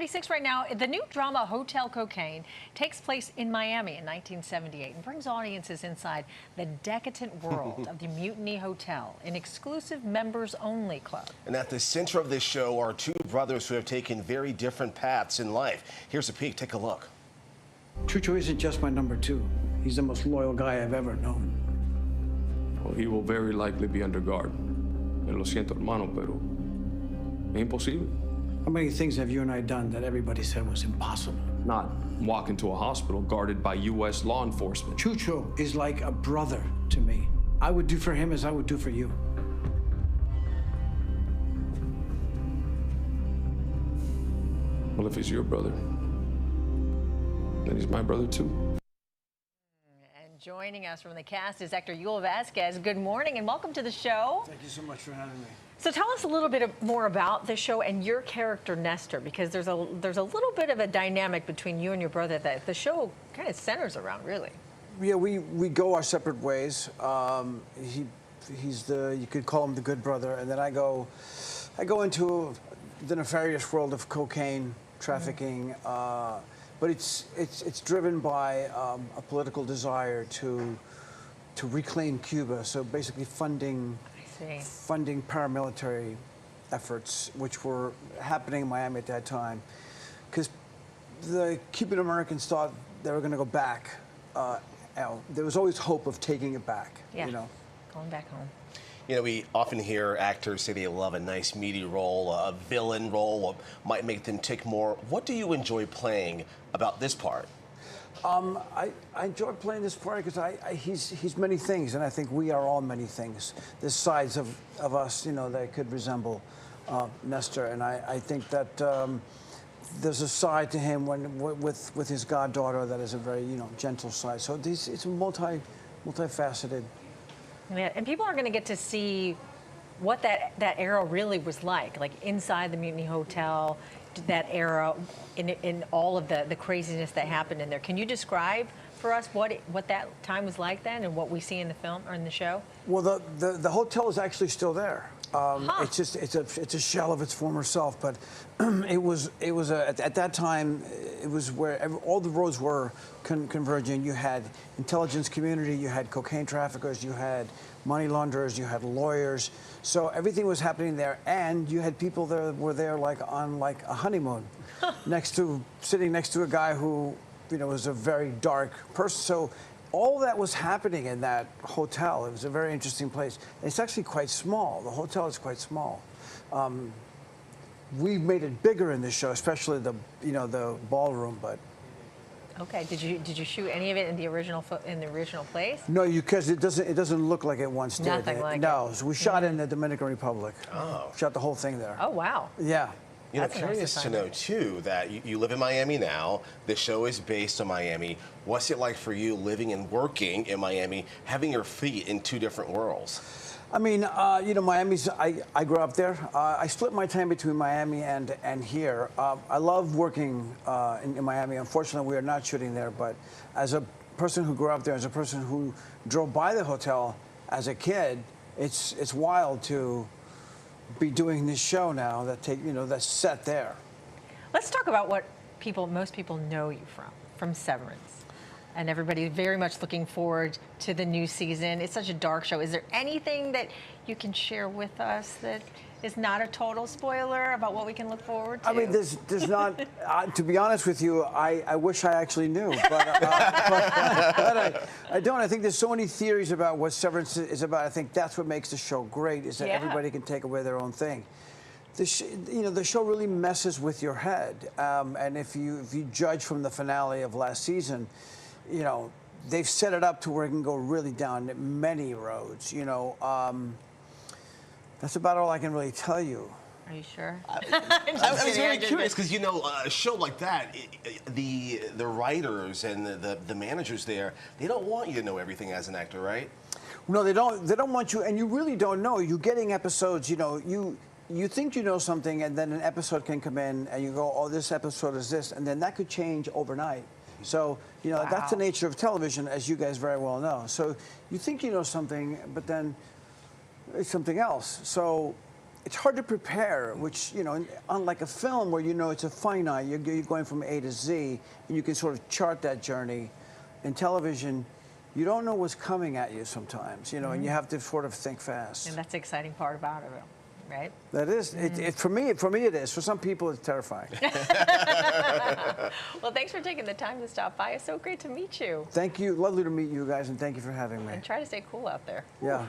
7:36 right now. The new drama Hotel Cocaine takes place in Miami in 1978 and brings audiences inside the decadent world of the Mutiny Hotel, an exclusive members-only club. And at the center of this show are two brothers who have taken very different paths in life. Here's a peek. Take a look. Chucho isn't just my number two. He's the most loyal guy I've ever known. Well, he will very likely be under guard. Lo siento, hermano, pero es imposible. How many things have you and I done that everybody said was impossible? Not walk into a hospital guarded by U.S. law enforcement. Chucho is like a brother to me. I would do for him as I would do for you. Well, if he's your brother, then he's my brother too. Joining us from the cast is actor Yul Vazquez. Good morning and welcome to the show. Thank you so much for having me. So tell us a little bit more about the show and your character Nestor, because there's a little bit of a dynamic between you and your brother that the show kind of centers around, really. Yeah, we go our separate ways. He's the, you could call him the good brother, and then I go into the nefarious world of cocaine trafficking. But it's driven by a political desire to reclaim Cuba. So basically funding paramilitary efforts, which were happening in Miami at that time, because the Cuban Americans thought they were going to go back. There was always hope of taking it back. Yeah, you know, going back home. You know, we often hear actors say they love a nice meaty role, a villain role might make them tick more. What do you enjoy playing about this part? I enjoy playing this part because he's many things, and I think we are all many things. There's sides of us, you know, that could resemble Nestor, and I think that there's a side to him with his goddaughter that is a very, you know, gentle side. So it's multifaceted. Yeah, and people are going to get to see what that era really was like inside the Mutiny Hotel, that era, in all of the craziness that happened in there. Can you describe for us what that time was like then, and what we see in the film or in the show? Well, the hotel is actually still there. It's just it's a shell of its former self, but it was at that time it was where all the roads were converging. You had intelligence community, you had cocaine traffickers, you had money launderers, you had lawyers. So everything was happening there, and you had people that were there on a honeymoon, sitting next to a guy who, you know, was a very dark person. So all that was happening in that hotel. It was a very interesting place. It's actually quite small. The hotel is quite small. We made it bigger in this show, especially the ballroom. But okay, did you shoot any of it in the original place? no, because it doesn't look like it once did. Nothing like it. No, so we shot in the Dominican Republic. Oh, shot the whole thing there. Oh wow. Yeah. You know, curious to know, too, that you live in Miami now. The show is based in Miami. What's it like for you living and working in Miami, having your feet in two different worlds? I mean, you know, Miami's, I grew up there. I split my time between Miami and here. I love working in Miami. Unfortunately, we are not shooting there, but as a person who grew up there, as a person who drove by the hotel as a kid, it's wild to be doing this show now that's set there. Let's talk about what most people know you from Severance, and everybody very much looking forward to the new season. It's such a dark show. Is there anything that you can share with us that is not a total spoiler about what we can look forward to? I mean, there's not. To be honest with you, I wish I actually knew, but I don't. I think there's so many theories about what Severance is about. I think that's what makes the show great, is that everybody can take away their own thing. The show really messes with your head, and if you judge from the finale of last season, you know, they've set it up to where it can go really down many roads. You know. That's about all I can really tell you. Are you sure? I was very curious because, you know, a show like that, the writers and the managers there, they don't want you to know everything as an actor, right? No, they don't. They don't want you, and you really don't know. You're getting episodes. You know, you think you know something, and then an episode can come in, and you go, "Oh, this episode is this," and then that could change overnight. So, you know, that's the nature of television, as you guys very well know. So you think you know something, but then it's something else. So it's hard to prepare, which, you know, unlike a film where you know it's a finite, you're going from A to Z, and you can sort of chart that journey. In television, you don't know what's coming at you sometimes, you know, and you have to sort of think fast. And that's the exciting part about it, right? That is, for me it is. For some people, it's terrifying. Well, thanks for taking the time to stop by. It's so great to meet you. Thank you. Lovely to meet you guys, and thank you for having me. And try to stay cool out there. Yeah.